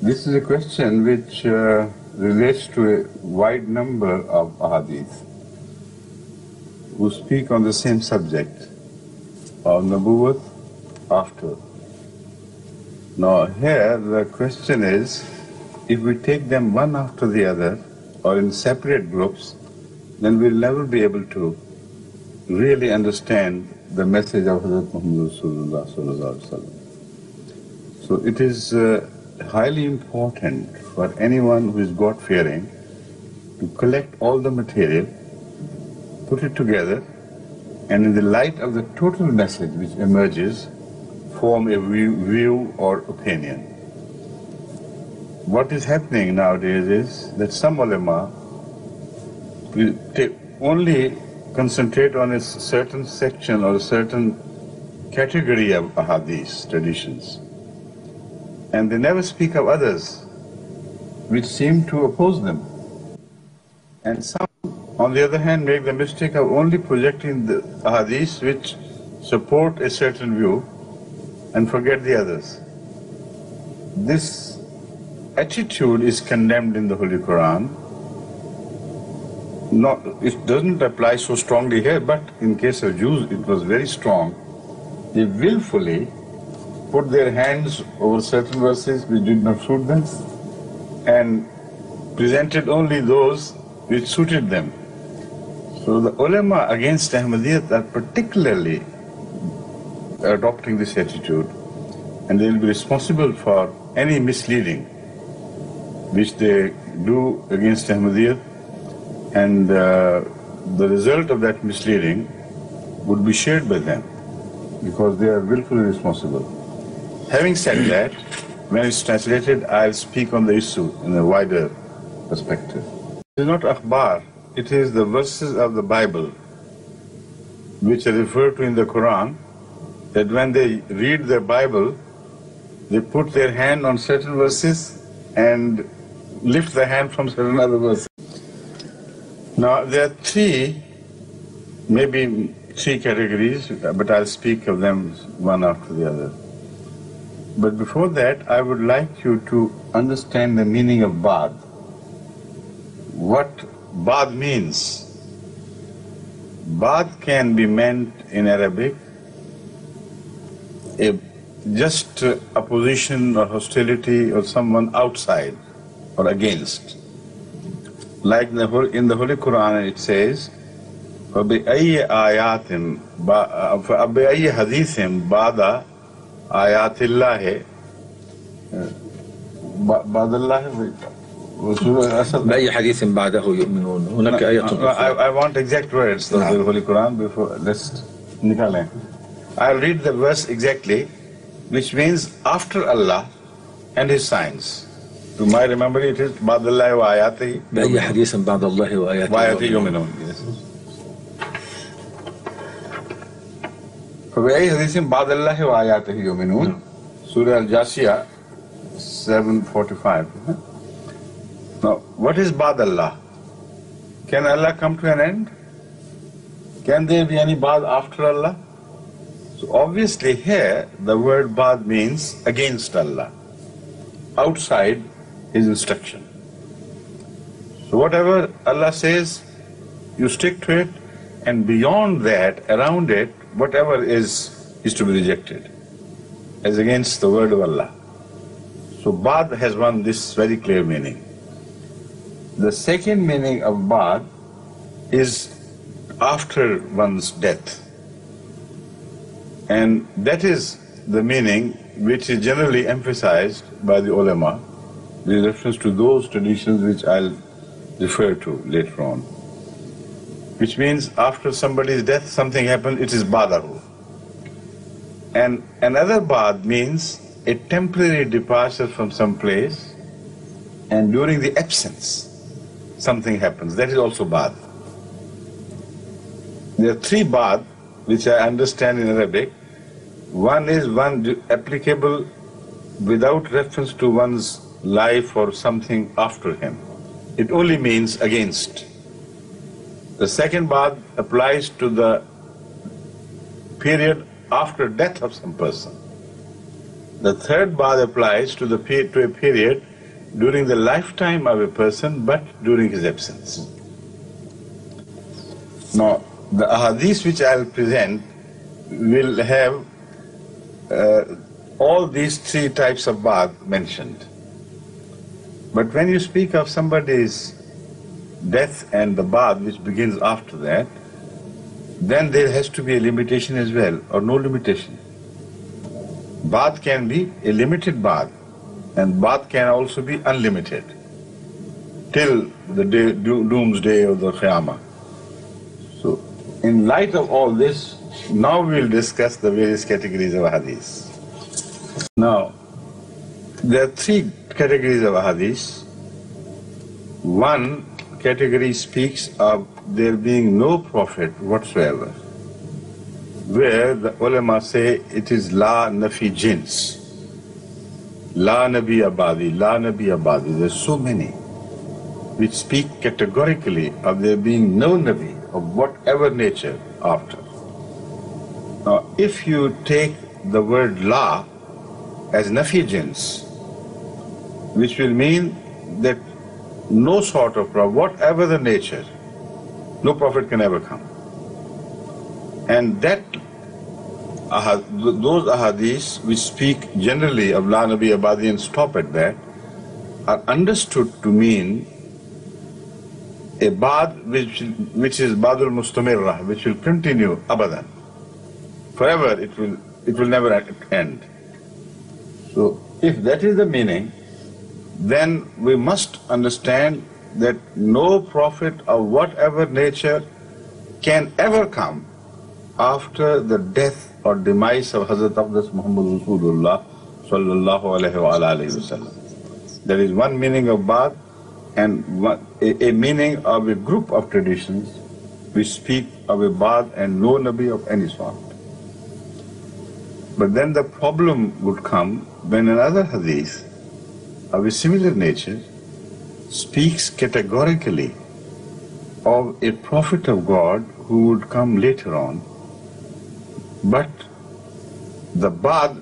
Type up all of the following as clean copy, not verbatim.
This is a question which relates to a wide number of ahadith who speak on the same subject of Nabuwwat after. Now here the question is, if we take them one after the other or in separate groups, then we'll never be able to really understand the message of Hazrat Muhammad Rasulullah Sallallahu Alaihi Wasallam. So it is highly important for anyone who is God-fearing to collect all the material, put it together, and in the light of the total message which emerges, form a view or opinion. What is happening nowadays is that some ulama only concentrate on a certain section or a certain category of ahadith, traditions, and they never speak of others which seem to oppose them. And some, on the other hand, make the mistake of only projecting the ahadith which support a certain view and forget the others. This attitude is condemned in the Holy Quran. It doesn't apply so strongly here, but in case of Jews it was very strong. They willfully put their hands over certain verses which did not suit them and presented only those which suited them. So the ulama against Ahmadiyyat are particularly adopting this attitude, and they will be responsible for any misleading which they do against Ahmadiyyat, and the result of that misleading would be shared by them because they are willfully responsible. Having said that, when it's translated, I'll speak on the issue in a wider perspective. It is not akhbar, it is the verses of the Bible which are referred to in the Quran, that when they read the Bible, they put their hand on certain verses and lift the hand from certain other verses. Now there are maybe three categories, but I'll speak of them one after the other. But before that, I would like you to understand the meaning of Ba'd. What Ba'd means. Ba'd can be meant in Arabic just opposition or hostility or someone outside or against. Like in the Holy Quran it says, فَبِأَيِّ حَدِيثٍ بَعْدَ آيَاتِ اللَّهِ بعد الله بأي حديث بعده يؤمنون هناك آية I want exact words of the Holy Quran before. Let's nikale. I'll read the verse exactly, which means after Allah and His signs. To my memory it is بعد الله وآياته بأي حديث بعد الله وآياته يؤمنون. فبأي حديث بعد الله وآياته يؤمنون. Surah Al-Jasiyah 7:45. Now, what is Ba'd Allah? Can Allah come to an end? Can there be any Ba'd after Allah? So obviously here the word Ba'd means against Allah, outside His instruction. So whatever Allah says, you stick to it, and beyond that, around it, whatever is to be rejected as against the word of Allah. So Ba'd has this very clear meaning. The second meaning of Ba'd is after one's death. And that is the meaning which is generally emphasized by the ulama with reference to those traditions which I'll refer to later on. Which means after somebody's death something happens, it is Ba'dahu. And another Ba'd means a temporary departure from some place, and during the absence something happens. That is also Ba'd. There are three Ba'd which I understand in Arabic. One is one applicable without reference to one's life or something after him. It only means against. The second Ba'd applies to the period after death of some person. The third Ba'd applies to a period during the lifetime of a person, but during his absence. Now, the ahadith which I'll present will have all these three types of bath mentioned. But when you speak of somebody's death and the bath which begins after that, then there has to be a limitation as well, or no limitation. Bath can be a limited bath, and bath can also be unlimited till the doomsday of the Qiyamah. So, in light of all this, now we'll discuss the various categories of hadith. Now, there are three categories of hadith. One category speaks of there being no prophet whatsoever, where the ulama say it is la nafi jins, la nabi abadi, la nabi abadi. There's so many which speak categorically of there being no nabi of whatever nature after. Now, if you take the word la as nafi jins, which will mean that no sort of prophet, whatever the nature, no prophet can ever come. And that those ahadiths which speak generally of La Nabi Abadi and stop at that are understood to mean a bad which is badul mustamirrah, which will continue abadan. Forever it will never end. So if that is the meaning, then we must understand that no prophet of whatever nature can ever come after the death or demise of Hazrat Aqdas Muhammad Rasulullah sallallahu alayhi wa alayhi wa sallam. There is one meaning of Ba'd and a meaning of a group of traditions which speak of a Ba'd and no Nabi of any sort. But then the problem would come when another hadith of a similar nature speaks categorically of a prophet of God who would come later on, but the Ba'd,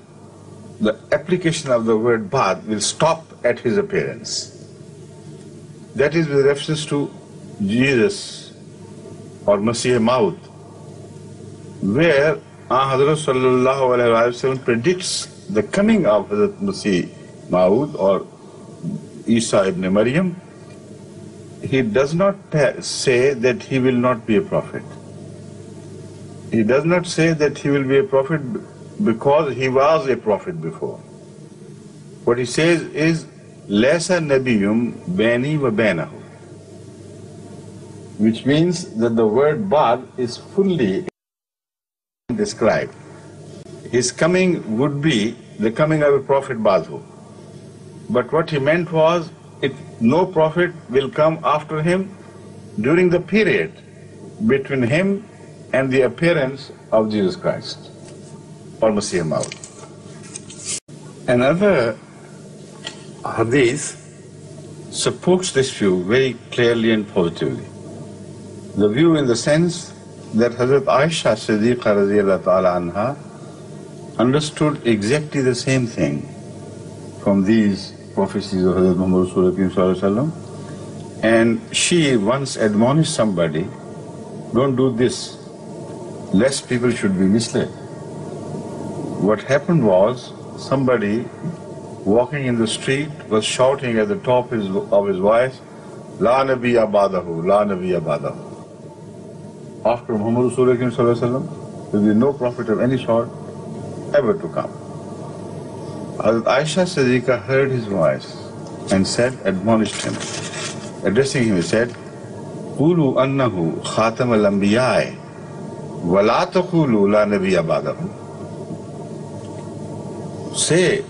the application of the word Ba'd will stop at his appearance. That is with reference to Jesus or Masih Maud, where Hazrat Sallallahu Alaihi Wasallam predicts the coming of Hazrat Masih Maud or Isa ibn Maryam. He does not say that he will not be a prophet. He does not say that he will be a prophet because he was a prophet before. What he says is, Laysa Nabiyum Baini wa Bainahu, which means that the word Ba'd is fully described. His coming would be the coming of a prophet Ba'dhu. But what he meant was, no prophet will come after him during the period between him and the appearance of Jesus Christ or Masih Maud. Another hadith supports this view very clearly and positively. The view in the sense that Hazrat Aisha Siddiqa radiyallahu ta'ala anha understood exactly the same thing from these prophecies of Hazrat Muhammad Rasulullah, and she once admonished somebody, don't do this, lest people should be misled. What happened was, somebody walking in the street was shouting at the top of his voice, La Nabi Abadahu, La Nabi Abadahu. After Muhammad Rasulullah, there will be no prophet of any sort ever to come. Hazrat Aisha Siddiqa heard his voice and said, admonished him. Addressing him, he said, Qulu annahu khatam al-anbiya'i wa la taqulu la nabiyya ba'dahu. Say,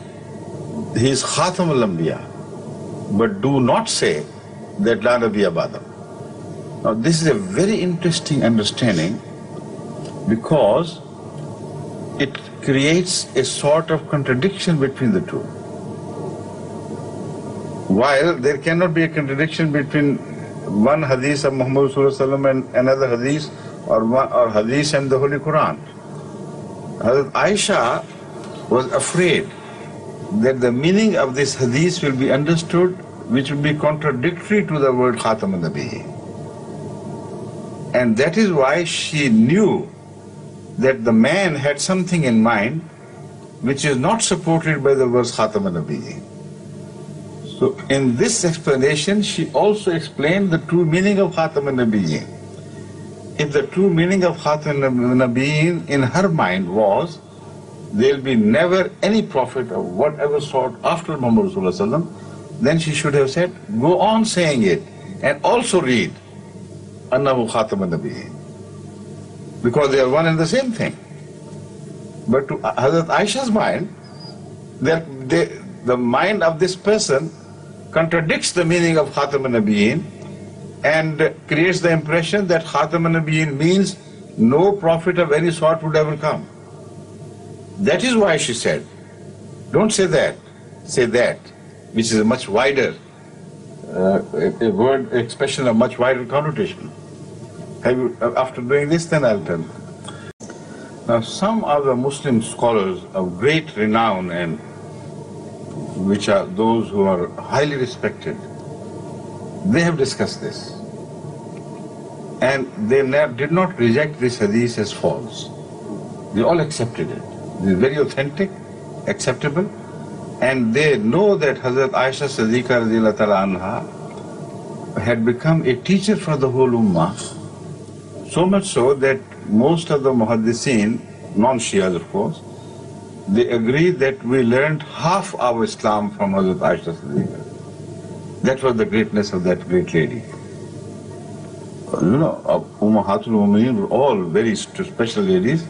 he is khatam al-anbiya, but do not say that la nabiyya ba'dahu. Now this is a very interesting understanding because it creates a sort of contradiction between the two. While there cannot be a contradiction between one hadith of Muhammad Rasulullah and another hadith or hadith and the Holy Quran. Hazrat Aisha was afraid that the meaning of this hadith will be understood which would be contradictory to the word Khatam al-Nabiyyin. And that is why she knew that the man had something in mind which is not supported by the verse Khatam al-Nabiyyin. So in this explanation, she also explained the true meaning of Khatam al-Nabiyyin. If the true meaning of Khatam al-Nabiyyin in her mind was, there will be never any prophet of whatever sort after Muhammad Sallallahu Alaihi Wasallam, then she should have said, go on saying it and also read Annahu Khatam al-Nabiyyin. Because they are one and the same thing. But to Hazrat Aisha's mind, the mind of this person contradicts the meaning of Khatam al-Nabiyyin and creates the impression that Khatam al-Nabiyyin means no prophet of any sort would ever come. That is why she said, don't say that, say that, which is a much wider, a word expression of much wider connotation. After doing this, then I'll tell you. Now, some of the Muslim scholars of great renown, and which are those who are highly respected, they have discussed this. And they did not reject this hadith as false. They all accepted it. It is very authentic, acceptable, and they know that Hazrat Aisha Siddiqa radhiyallahu ta'ala anha had become a teacher for the whole ummah, so much so that most of the muhaddithin, non-Shias of course, they agree that we learned half our Islam from Hazrat Aisha Siddiqa. That was the greatness of that great lady. You know, Ummahatul Mu'mineen were all very special ladies,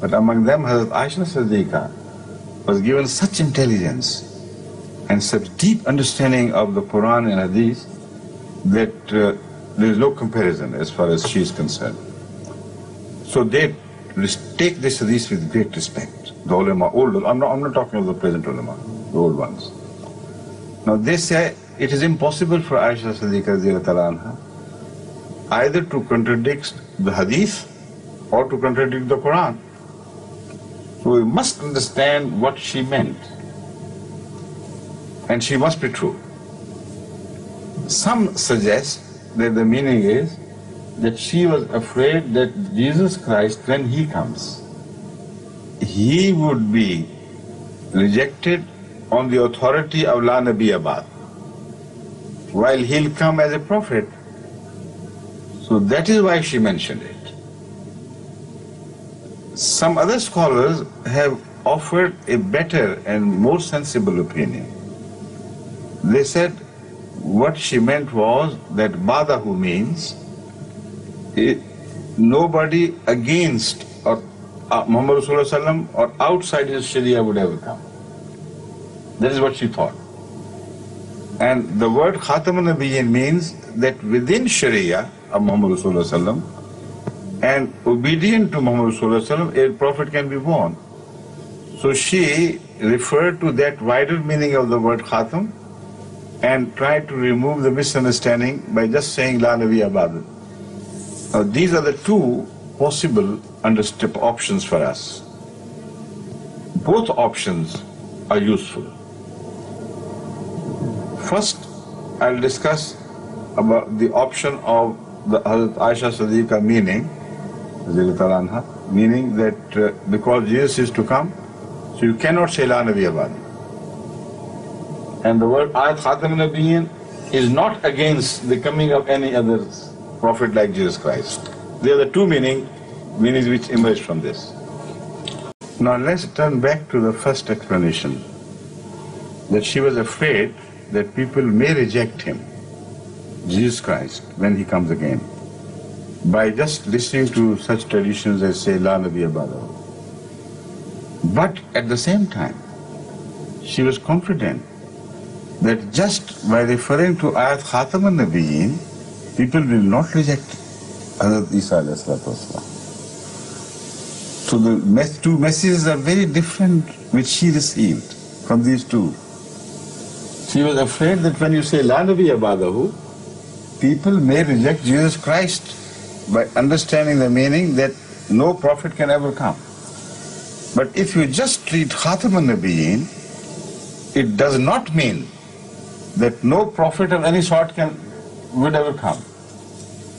but among them Hazrat Aisha Siddiqa was given such intelligence and such deep understanding of the Quran and Hadith that there is no comparison as far as she is concerned. So they take this Hadith with great respect. The ulama, old, I'm not talking of the present ulama, the old ones. Now they say it is impossible for Aisha Siddiqa radhiyallahu ta'ala anha either to contradict the Hadith or to contradict the Quran. So we must understand what she meant. And she must be true. Some suggest that the meaning is that she was afraid that Jesus Christ, when He comes, He would be rejected on the authority of La Nabi Abad, while He'll come as a prophet. So that is why she mentioned it. Some other scholars have offered a better and more sensible opinion. They said what she meant was that Badahu means nobody against or Muhammad Sallallahu Alaihi Wasallam or outside his Sharia would ever come. That is what she thought. And the word Khatam al-Nabiyyin means that within Sharia of Muhammad Sallallahu Alaihi Wasallam and obedient to Muhammad Sallallahu Alaihi Wasallam, a prophet can be born. So she referred to that wider meaning of the word Khatam and tried to remove the misunderstanding by just saying La Nabi Abad. Now these are the two possible options for us. Both options are useful. First, I'll discuss about the option of the Hazrat Aisha Siddiqa meaning that because Jesus is to come, so you cannot say La Nabi Abad. And the word Ayat Khatam al-Nabiyyin is not against the coming of any other prophet like Jesus Christ. They are the two meanings which emerge from this. Now let's turn back to the first explanation, that she was afraid that people may reject Him, Jesus Christ, when He comes again, by just listening to such traditions as say La Nabi Abad. But at the same time, she was confident that just by referring to Ayat Khatam al-Nabiyyin, people will not reject Hazrat Isa alayhi salatu wasalam. So the two messages are very different which she received from these two. She was afraid that when you say La Nabi Abadahu, people may reject Jesus Christ by understanding the meaning that no prophet can ever come. But if you just read Khatam al-Nabiyyin, it does not mean that no prophet of any sort would ever come.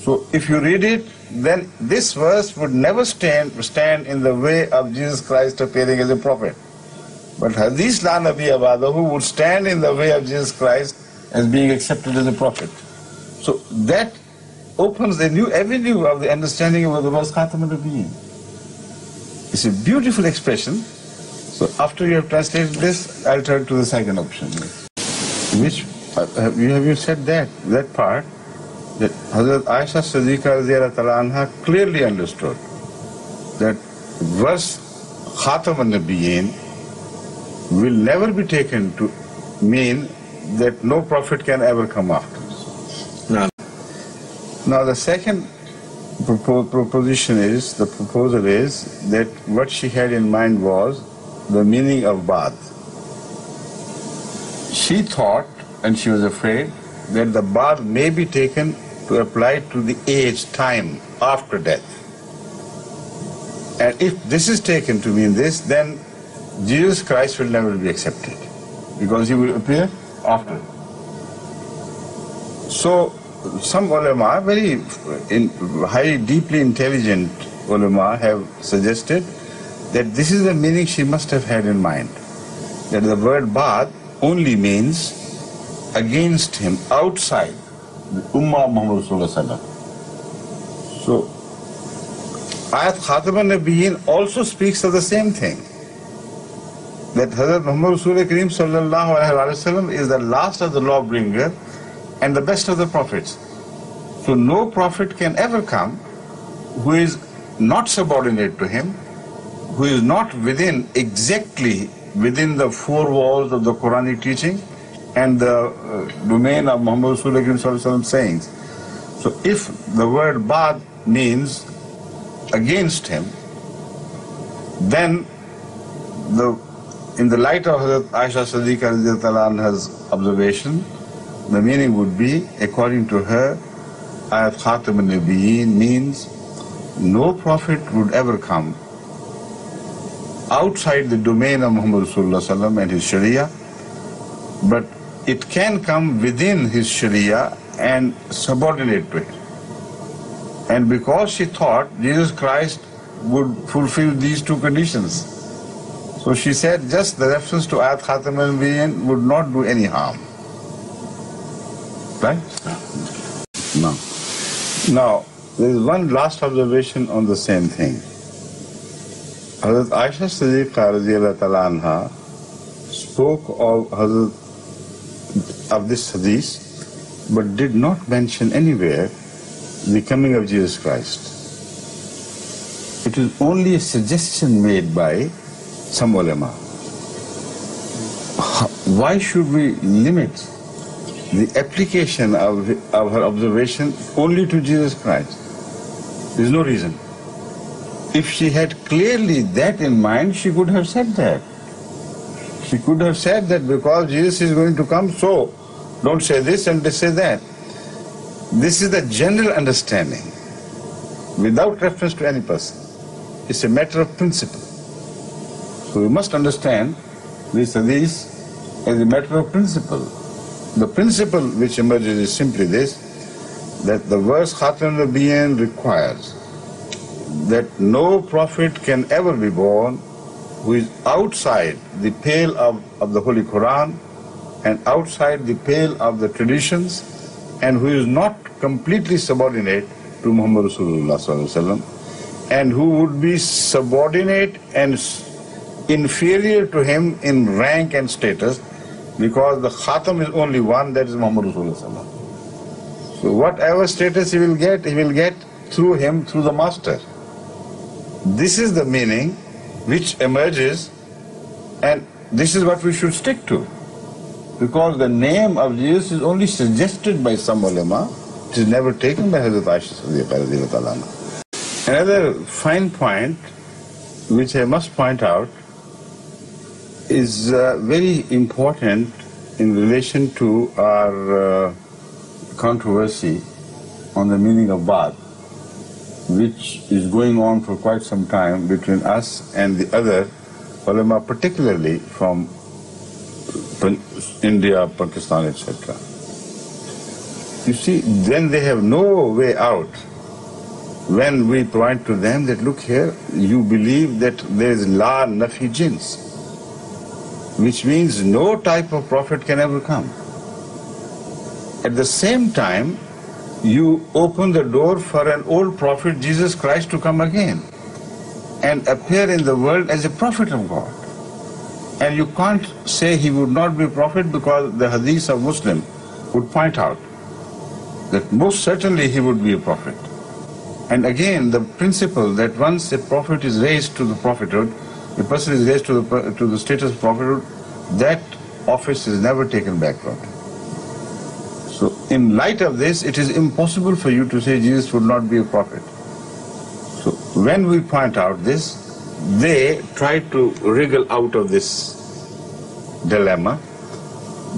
So if you read it, then this verse would never stand in the way of Jesus Christ appearing as a prophet. But Hadith la Nabiya ba'dahu would stand in the way of Jesus Christ as being accepted as a prophet. So that opens a new avenue of the understanding of the verse Khatam al-Nabiyyin. It's a beautiful expression. So after you have translated this, I'll turn to the second option. Which, have you said that part, that Hazrat Aisha Siddiqa radhiyallahu ta'ala anha clearly understood that verse Khatam al-Nabiyyin will never be taken to mean that no prophet can ever come after us. No. Now the second proposition is, the proposal is that what she had in mind was the meaning of Ba'd. She thought, and she was afraid, that the Ba'd may be taken to apply to the age, time, after death. And if this is taken to mean this, then Jesus Christ will never be accepted, because he will appear after. So some ulama, very highly, deeply intelligent ulama, have suggested that this is the meaning she must have had in mind. That the word Ba'd only means against him, outside the Ummah of Muhammad Sallallahu Alaihi Wasallam. So Ayat Khatam al-Nabiyyin also speaks of the same thing. That Hazrat Muhammad Rasul Kareem Sallallahu Alaihi Wasallam is the last of the lawbringer and the best of the prophets. So no prophet can ever come who is not subordinate to him, who is not exactly within the four walls of the Quranic teaching and the domain of Muhammad Rasul Kareem Sallallahu Alaihi Wasallam sayings. So if the word Ba'd means against him, then in the light of Hazrat Aisha Siddiqa radhiyallahu anha's observation, the meaning would be, according to her, Ayat Khatam al-Nabiyyin means no prophet would ever come outside the domain of Muhammad Rasulullah Sallam and his Sharia, but it can come within his Sharia and subordinate to it. And because she thought Jesus Christ would fulfill these two conditions, so she said just the reference to Ayat Khatam al-Nabiyyin would not do any harm. Right? No. Now, there is one last observation on the same thing. Hazrat Aisha Siddiqa radhiyallahu ta'ala anha spoke of this hadith, but did not mention anywhere the coming of Jesus Christ. It is only a suggestion made by some ulama. Why should we limit the application of her observation only to Jesus Christ? There is no reason. If she had clearly that in mind, she could have said that. She could have said that because Jesus is going to come, so don't say this and say that. This is the general understanding, without reference to any person. It's a matter of principle. So we must understand this hadith as a matter of principle. The principle which emerges is simply this, that the verse Khatam al-Nabiyyin requires that no prophet can ever be born who is outside the pale of the Holy Quran and outside the pale of the traditions, and who is not completely subordinate to Muhammad Rasulullah Sallallahu Alaihi Wasallam, and who would be subordinate and inferior to him in rank and status, because the Khatam is only one, that is Muhammad Rasulullah Sallallahu Alaihi Wasallam. So whatever status he will get through him, through the Master. This is the meaning which emerges, and this is what we should stick to. Because the name of Jesus is only suggested by some ulama, it is never taken by Hazrat Aisha Siddiqa radhiyallahu anha. Another fine point which I must point out is very important in relation to our controversy on the meaning of Ba'd, which is going on for quite some time between us and the other ulama, particularly from India, Pakistan, etc. You see, then they have no way out. When we point to them that, look here, you believe that there is la nafi jins, which means no type of prophet can ever come. At the same time, you open the door for an old prophet, Jesus Christ, to come again and appear in the world as a prophet of God. And you can't say he would not be a prophet, because the hadith of Muslim would point out that most certainly he would be a prophet. And again, the principle that once a prophet is raised to the prophethood, a person is raised to the status of prophethood, that office is never taken back from him. So in light of this, it is impossible for you to say Jesus would not be a prophet. So when we point out this, they try to wriggle out of this dilemma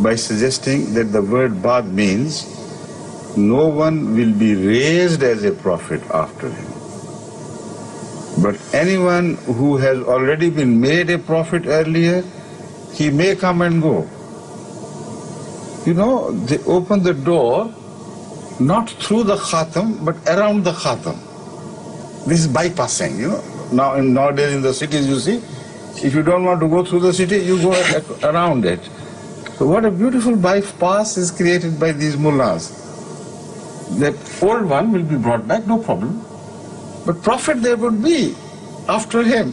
by suggesting that the word Ba'd means no one will be raised as a prophet after him. But anyone who has already been made a prophet earlier, he may come and go. You know, they open the door not through the khatam, but around the khatam. This is bypassing, you know. Nowadays in the cities, you see, if you don't want to go through the city, you go around it. So what a beautiful bypass is created by these mullahs. The old one will be brought back, no problem. But prophet there would be after him.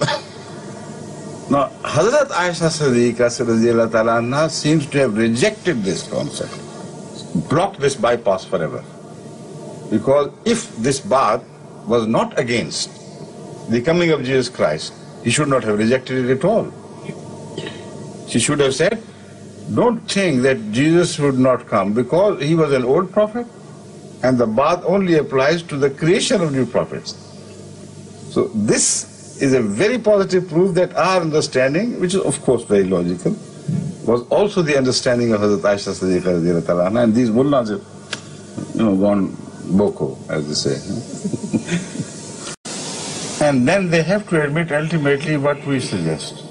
Now, Hazrat Aisha Siddiqa Ta'ala Anha seems to have rejected this concept, blocked this bypass forever. Because if this Ba'd was not against the coming of Jesus Christ, he should not have rejected it at all. She should have said, don't think that Jesus would not come because he was an old prophet, and the Ba'd only applies to the creation of new prophets. So this is a very positive proof that our understanding, which is of course very logical, was also the understanding of Hazrat Aisha Siddiqa Ta'ala Anha, and these mullahs have, gone boko, as they say. And then they have to admit ultimately what we suggest.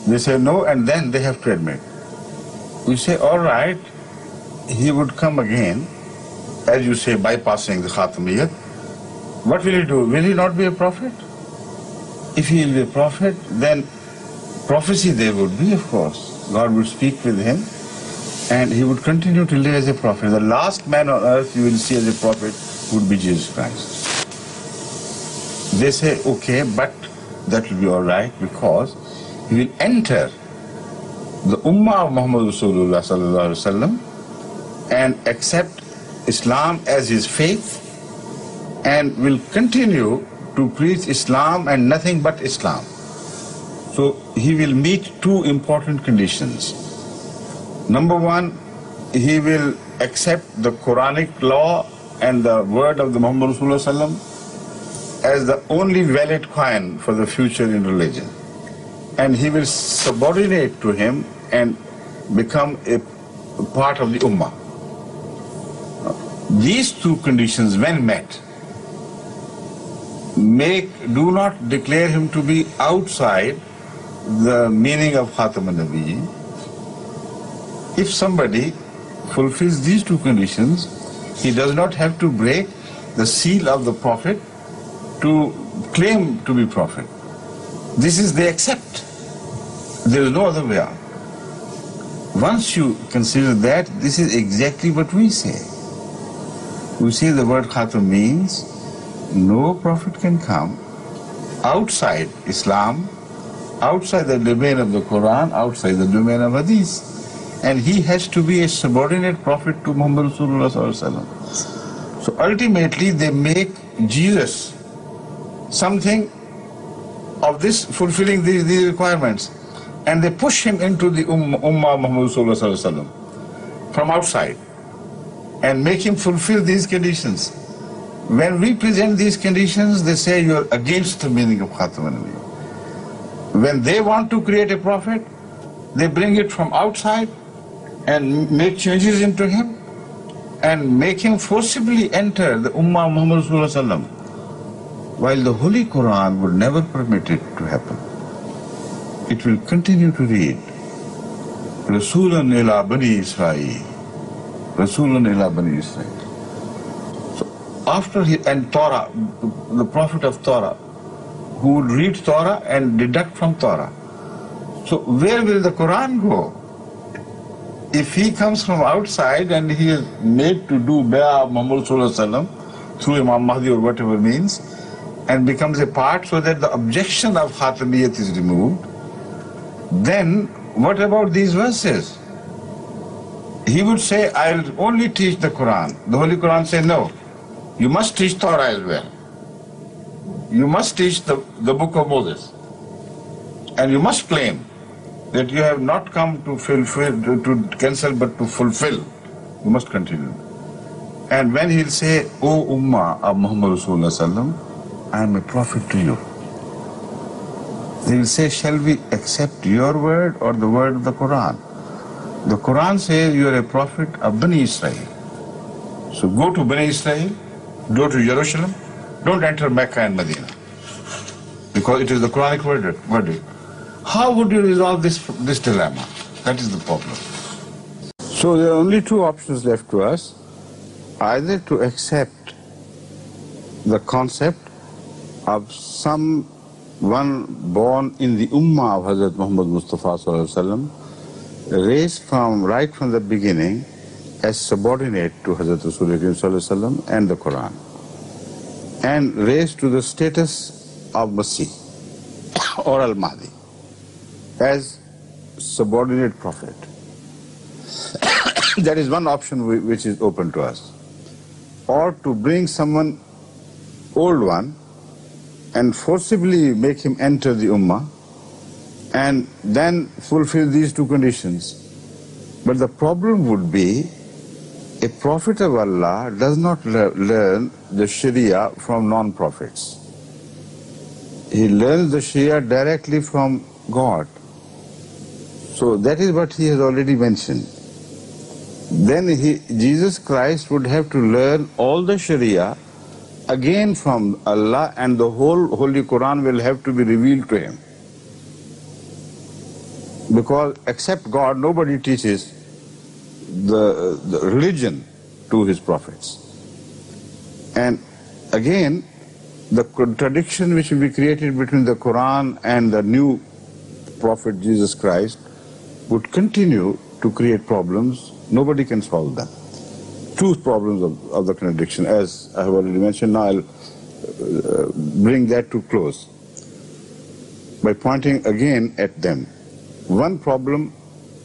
They say no, and then they have to admit. We say, all right, he would come again, as you say, bypassing the Khatamiyyat. What will he do? Will he not be a prophet? If he will be a prophet, then prophecy there would be, of course. God would speak with him, and he would continue to live as a prophet. The last man on earth you will see as a prophet would be Jesus Christ. They say, okay, but that will be all right, because he will enter the Ummah of Muhammad Rasulullah Sallallahu Alaihi Wasallam and accept Islam as his faith, and will continue to preach Islam and nothing but Islam. So he will meet two important conditions. Number one, he will accept the Quranic law and the word of the Muhammad Rasulullah Sallam as the only valid coin for the future in religion. And he will subordinate to him and become a part of the Ummah. These two conditions, when met, do not declare him to be outside the meaning of Khatam an-Nabiyyin. If somebody fulfills these two conditions, he does not have to break the seal of the Prophet to claim to be prophet. This is they accept. There is no other way out. Once you consider that, this is exactly what we say. We say the word Khatam means no prophet can come outside Islam, outside the domain of the Quran, outside the domain of Hadith. And he has to be a subordinate prophet to Muhammad Rasulullah Sallallahu Alaihi Wasallam. So ultimately they make Jesus something of this, fulfilling these requirements, and they push him into the Ummah of Muhammad Rasulullah Sallallahu Alaihi Wasallam from outside and make him fulfill these conditions. When we present these conditions, they say you are against the meaning of Khatam an-Nabiyyin. When they want to create a prophet, they bring it from outside and make changes into him and make him forcibly enter the Ummah of Muhammad Rasulullah Sallam, while the Holy Quran would never permit it to happen. It will continue to read, Rasulan ila Bani Israel. Rasulan ila Bani Israel. So after and Torah, the prophet of Torah, who would read Torah and deduct from Torah. So where will the Quran go? If he comes from outside and he is made to do Bay'ah of Muhammad Sallallahu Alaihi Wasallam through Imam Mahdi or whatever means, and becomes a part so that the objection of Khatamiyat is removed, then what about these verses? He would say, I'll only teach the Quran. The Holy Quran says, no, you must teach Torah as well. You must teach the book of Moses. And you must claim that you have not come to fulfill, to cancel, but to fulfill. You must continue. And when he'll say, O Ummah of Muhammad Rasulullah Sallam, I am a prophet to you. They will say, shall we accept your word or the word of the Quran? The Quran says you are a prophet of Bani Israel. So go to Bani Israel, go to Jerusalem, don't enter Mecca and Medina. Because it is the Quranic verdict. How would you resolve this dilemma? That is the problem. So there are only two options left to us. Either to accept the concept of someone born in the Ummah of Hazrat Muhammad Mustafa Sallallahu Alaihi Wasallam, raised right from the beginning as subordinate to Hazrat Rasulullah Sallallahu Alaihi Wasallam and the Quran, and raised to the status of Masih or Al-Mahdi as subordinate prophet. That is one option which is open to us. Or to bring someone old one and forcibly make him enter the Ummah and then fulfill these two conditions. But the problem would be, a prophet of Allah does not learn the Sharia from non-prophets. He learns the Sharia directly from God. So that is what he has already mentioned. Then Jesus Christ would have to learn all the Sharia again from Allah, and the whole Holy Quran will have to be revealed to him. Because except God, nobody teaches the religion to his prophets. And again, the contradiction which will be created between the Quran and the new prophet Jesus Christ would continue to create problems. Nobody can solve them. Two problems of the contradiction, as I have already mentioned. Now I'll bring that to close by pointing again at them. One problem,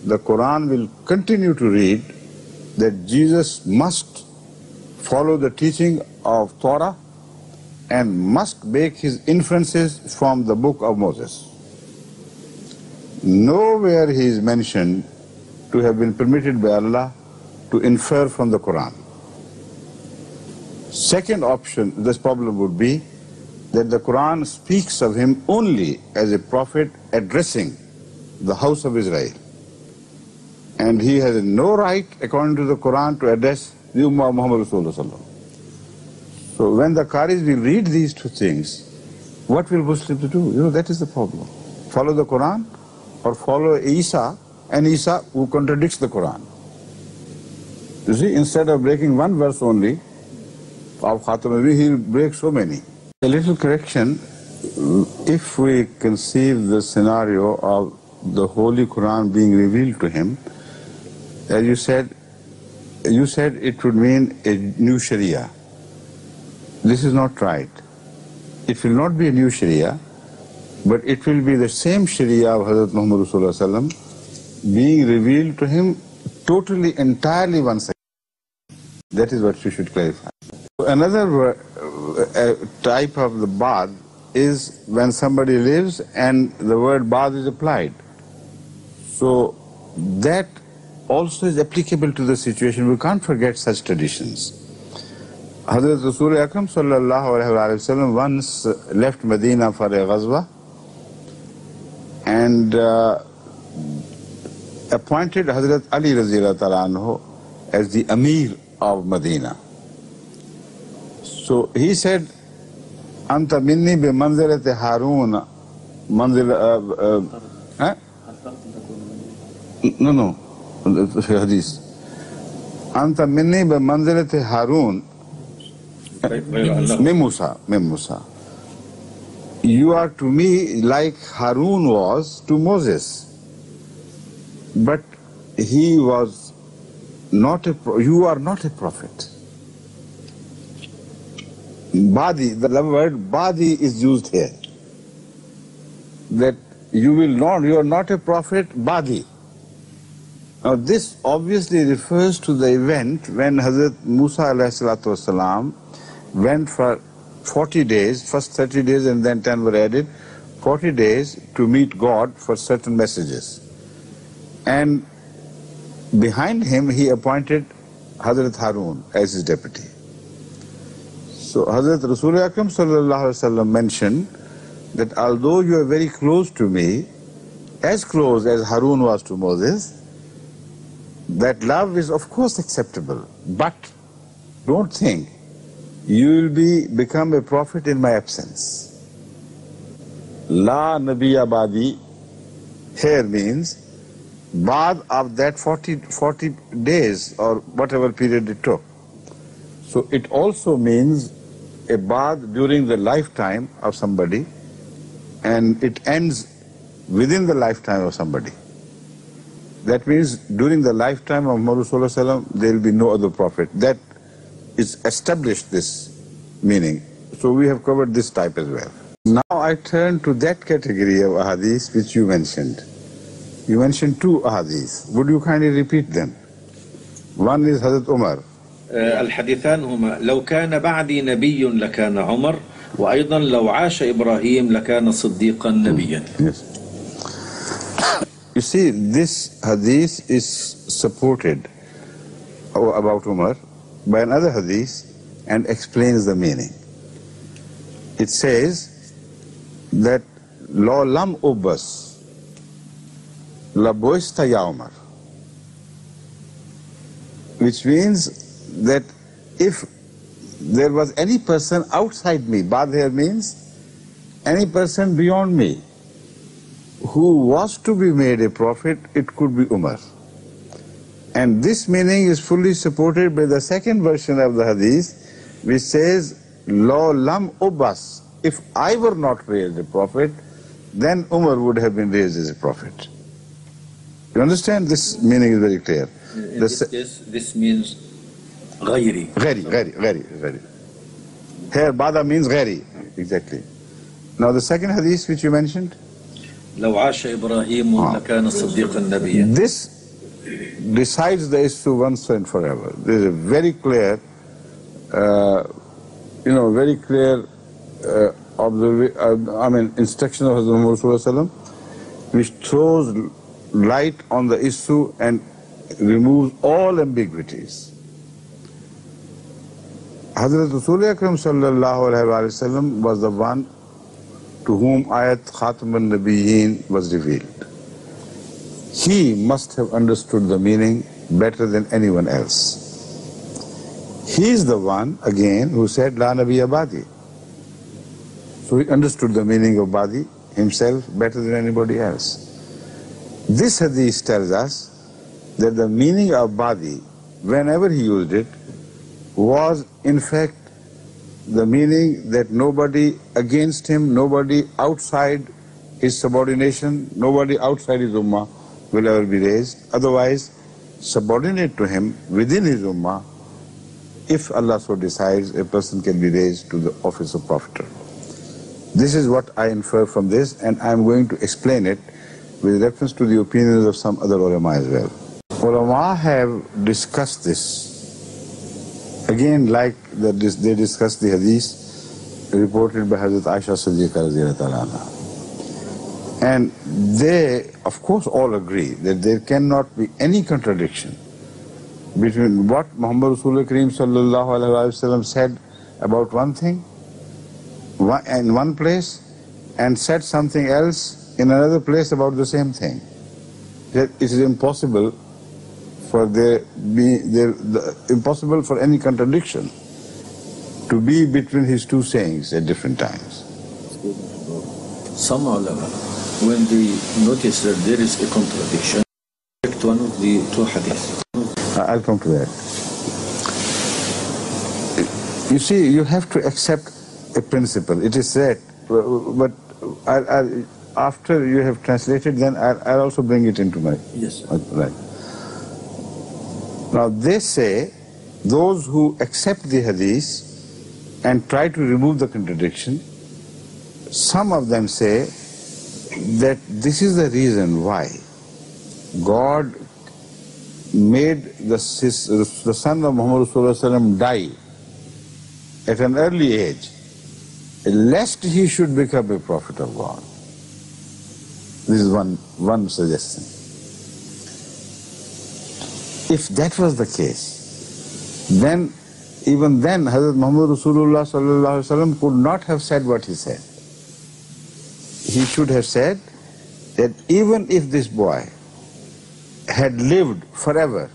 the Quran will continue to read that Jesus must follow the teaching of Torah and must make his inferences from the book of Moses. Nowhere he is mentioned to have been permitted by Allah to infer from the Quran. Second option, this problem would be that the Quran speaks of him only as a prophet addressing the house of Israel. And he has no right, according to the Quran, to address the Ummah of Muhammad Rasulullah. So when the Qaris will read these two things, what will Muslims do? That is the problem. Follow the Quran or follow Isa, and Isa who contradicts the Quran. You see, instead of breaking one verse only of Khatam, he'll break so many. A little correction, if we conceive the scenario of the Holy Quran being revealed to him, as you said it would mean a new Sharia. This is not right. It will not be a new Sharia, but it will be the same Sharia of Hazrat Muhammad Rasulullah Sallam being revealed to him totally, entirely once again. That is what you should clarify. Another type of the Ba'd is when somebody lives and the word Ba'd is applied. So that also is applicable to the situation. We can't forget such traditions. Hazrat Rasul Akram sallallahu alayhi wa sallam once left Medina for a ghazwa and appointed Hazrat Ali Raziyallahu Ta'ala anhu as the Amir of Medina. So he said, Anta minni bi manzilati Harun, No. Hadith. Anta minni bi manzilati Harun min Musa. You are to me like Harun was to Moses. But he was not you are not a prophet. Badi, the word badi is used here. That you are not a prophet, badi. Now this obviously refers to the event when Hazrat Musa ﷺ went for 40 days, first 30 days and then 10 were added, 40 days to meet God for certain messages. And behind him he appointed Hazrat Harun as his deputy. So Hazrat Rasul Akram sallallahu alaihi wasallam mentioned that although you are very close to me, as close as Harun was to Moses, that love is of course acceptable, but don't think you will become a prophet in my absence. La Nabiya Badi here means Baad of that 40 days or whatever period it took. So it also means a Baad during the lifetime of somebody, and it ends within the lifetime of somebody. That means during the lifetime of Muhammad Sallallahu Alaihi Wasallam, there will be no other prophet. That is established, this meaning. So we have covered this type as well. Now I turn to that category of ahadith which you mentioned. You mentioned two ahadith. Would you kindly repeat them? One is Hazrat Umar. الحديثان هما لو كان بعدي نبي لكان عمر وأيضا لو عاش إبراهيم لكان صديقا نبيا. Yes. You see, this hadith is supported about Umar by another hadith and explains the meaning. It says that Lo lam ubas la boista ya Umar, which means that if there was any person outside me, Bad here means any person beyond me, who was to be made a prophet, it could be Umar. And this meaning is fully supported by the second version of the hadith, which says, Lo lam ubas, if I were not raised a prophet, then Umar would have been raised as a prophet. You understand? This meaning is very clear. In this case, this means غيري. Ghairi. Here, Bada means Ghairi. Exactly. Now the second hadith which you mentioned, لو عاش إبراهيم لكان صديقا نبيا. This decides the issue once and forever. There is a very clear, instruction of Hazrat Muhammad Sallallahu Alaihi Wasallam, which throws light on the issue and removes all ambiguities. Hazrat Rasul Akram Sallallahu Alaihi Wasallam was the one to whom Ayat Khatam al-Nabiyyin was revealed. He must have understood the meaning better than anyone else. He is the one, again, who said, La Nabiyya Badi. So he understood the meaning of Badi himself better than anybody else. This hadith tells us that the meaning of Badi, whenever he used it, was in fact the meaning that nobody against him, nobody outside his subordination, nobody outside his ummah will ever be raised. Otherwise, subordinate to him within his ummah, if Allah so decides, a person can be raised to the office of prophet. This is what I infer from this, and I am going to explain it with reference to the opinions of some other ulama as well. Ulama have discussed this. Again, like they discussed the hadith reported by Hazrat Aisha Siddiqa radhiyallahu ta'ala anha. And they, of course, all agree that there cannot be any contradiction between what Muhammad Rasul Kareem sallallahu alaihi wasallam said about one thing in one place and said something else in another place about the same thing. That it is impossible impossible for any contradiction to be between his two sayings at different times. Some ulama, when they notice that there is a contradiction, one of the two hadiths. I'll come to that. You see, you have to accept a principle. It is said, but after you have translated, then I'll also bring it into my... Yes. Right. Now, they say, those who accept the hadith and try to remove the contradiction, some of them say that this is the reason why God made the son of Muhammad Rasulullah die at an early age, lest he should become a prophet of God. This is one suggestion. If that was the case, then even then Hazrat Muhammad Rasulullah sallallahu alaihi wasallam could not have said what he said. He should have said that even if this boy had lived forever,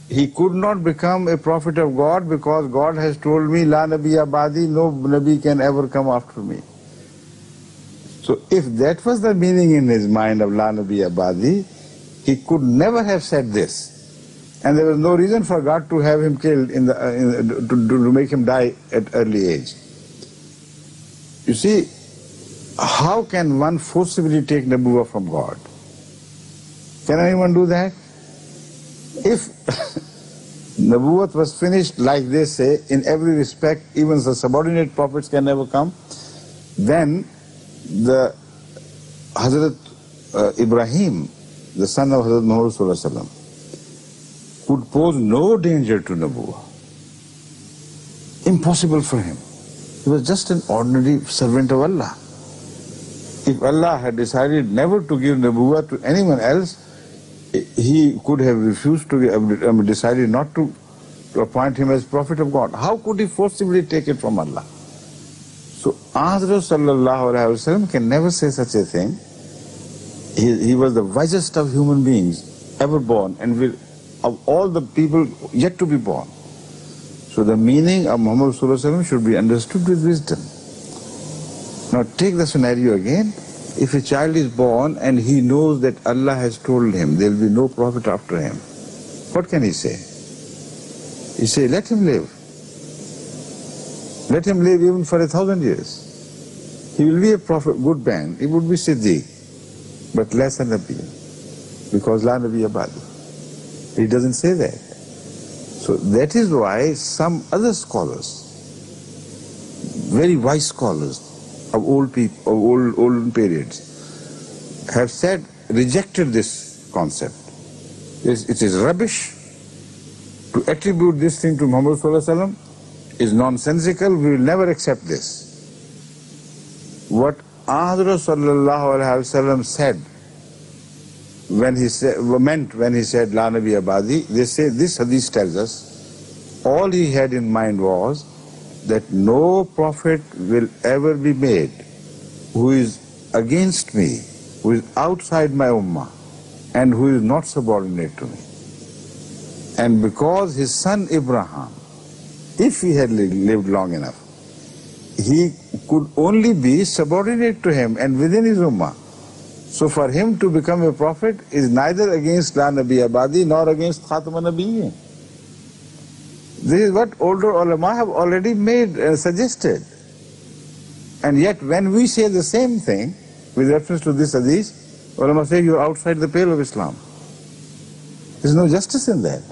he could not become a prophet of God because God has told me, La Nabiyya Ba'di, no Nabi can ever come after me. So if that was the meaning in his mind of La Nabiyya Ba'di, he could never have said this. And there was no reason for God to have him killed to make him die at early age. You see, how can one forcibly take Nabuwwah from God? Can anyone do that? If Nabuwwat was finished, like they say, in every respect, even the subordinate prophets can never come, then the Hazrat Ibrahim, the son of Hazrat Muhammad Sallallahu Alaihi Wasallam, could pose no danger to Nabuwwah. Impossible for him. He was just an ordinary servant of Allah. If Allah had decided never to give Nabuwwah to anyone else, he could have refused to, decided not to appoint him as prophet of God. How could he forcibly take it from Allah? So, Hazrat Sallallahu Alaihi Wasallam can never say such a thing. He was the wisest of human beings ever born, and of all the people yet to be born. So the meaning of Muhammad Sallallahu Alaihi Wasallam should be understood with wisdom. Now take the scenario again. If a child is born and he knows that Allah has told him there will be no prophet after him, what can he say? He say, let him live. Let him live even for 1,000 years. He will be a prophet, good man. He would be Siddiq, but less than Nabi, because La Nabiyya Ba'di. He doesn't say that. So that is why some other scholars, very wise scholars of old people, of olden periods, have said, rejected this concept. It is rubbish to attribute this thing to Muhammad Sallallahu Alaihi Wasallam, is nonsensical. We will never accept this. What Hazrat Sallallahu Alaihi Wasallam said when he said La Nabiyya Ba'di, they say this hadith tells us all he had in mind was that no prophet will ever be made who is against me, who is outside my ummah, and who is not subordinate to me. And because his son Abraham, if he had lived long enough, he could only be subordinate to him and within his ummah. So for him to become a prophet is neither against La Nabiyya Ba'di nor against Khatam al-Nabiyyin. This is what older ulama have already suggested. And yet when we say the same thing with reference to this hadith, ulama say you are outside the pale of Islam. There is no justice in that.